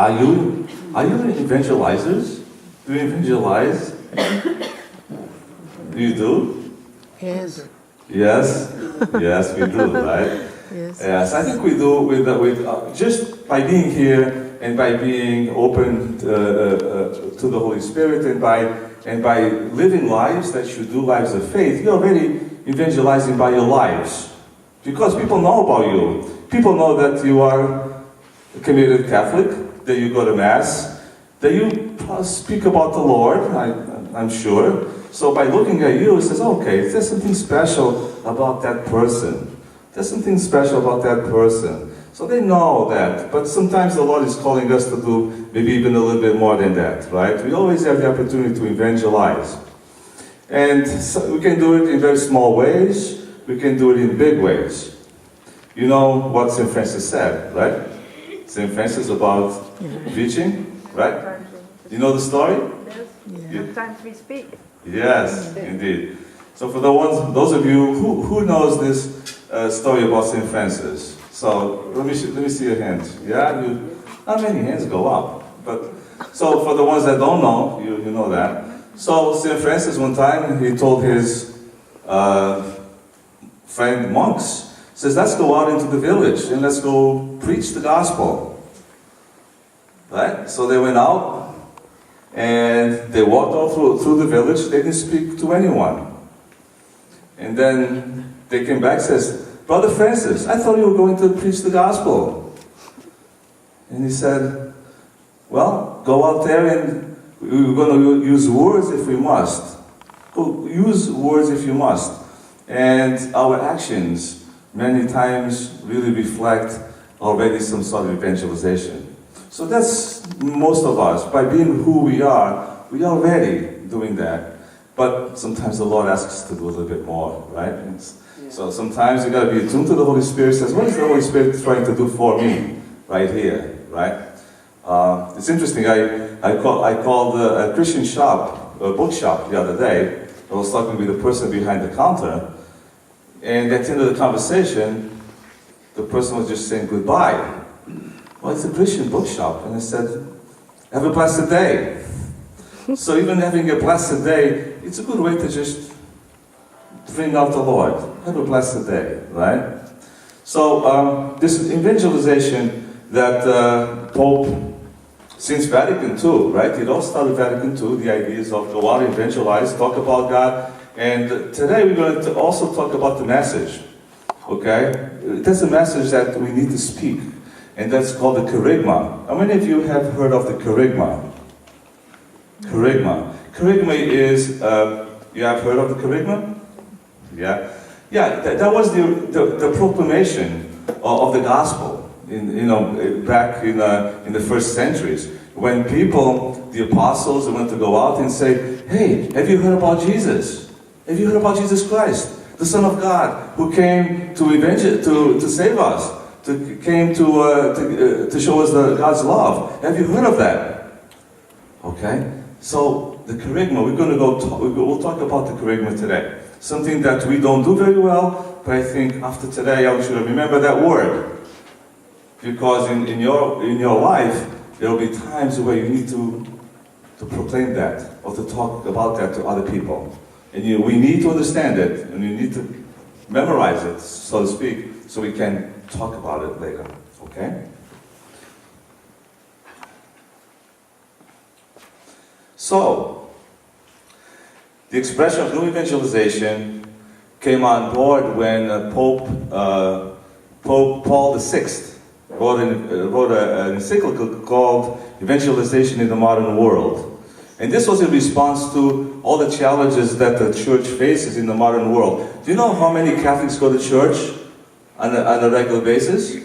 Are you evangelizers? Do you evangelize? You do? Yes. Yes, yes, we do, right? Yes. Yes, I think we do with just by being here and by being open to the Holy Spirit and by living lives that you do, lives of faith. You're already evangelizing by your lives, because people know about you. People know that you are a committed Catholic, that you go to Mass, that you speak about the Lord, I'm sure. So by looking at you, it says, okay, there's something special about that person. There's something special about that person. So they know that. But sometimes the Lord is calling us to do maybe even a little bit more than that, right? We always have the opportunity to evangelize. And so we can do it in very small ways. We can do it in big ways. You know what St. Francis said, right? St. Francis about preaching, right? You know the story? Yes. Sometimes we speak. Yes, indeed. So for those of you who knows this story about St. Francis, so let me see your hands. Yeah, not many hands go up, but so for the ones that don't know, you know that. So St. Francis one time he told his friend monks, says, let's go out into the village and let's go preach the gospel. Right? So they went out. And they walked all through the village. They didn't speak to anyone. And then they came back and says, Brother Francis, I thought you were going to preach the gospel. And he said, well, go out there and we're going to use words if we must. Use words if you must. And our actions many times really reflect already some sort of evangelization. So that's most of us. By being who we are already doing that. But sometimes the Lord asks us to do a little bit more, right? So sometimes you got to be attuned to the Holy Spirit. Says, what is the Holy Spirit trying to do for me right here, right? It's interesting. I called a Christian shop, a bookshop, the other day. I was talking with the person behind the counter, and at the end of the conversation, the person was just saying goodbye. Well, it's a Christian bookshop. And I said, have a blessed day. So even having a blessed day, it's a good way to just bring out the Lord. Have a blessed day, right? So this evangelization that Pope, since Vatican II, right? It all started Vatican II, the ideas of go out, evangelize, talk about God. And today we're going to also talk about the message, okay? That's a message that we need to speak. And that's called the kerygma. How many of you have heard of the kerygma? Kerygma. Kerygma is, you have heard of the kerygma? Yeah? Yeah, that was the proclamation of the gospel, back in the first centuries. When people, the apostles, went to go out and say, hey, have you heard about Jesus? Have you heard about Jesus Christ, the Son of God, who came to save us? Came to show us God's love. Have you heard of that? Okay. So the kerygma, we'll talk about the kerygma today. Something that we don't do very well, but I think after today I should remember that word, because in your life there will be times where you need to proclaim that or to talk about that to other people, and we need to understand it, and you need to memorize it, so to speak, so we can talk about it later, okay? So, the expression of new evangelization came on board when Pope Paul VI wrote an encyclical called Evangelization in the Modern World. And this was in response to all the challenges that the church faces in the modern world. Do you know how many Catholics go to church on a regular basis?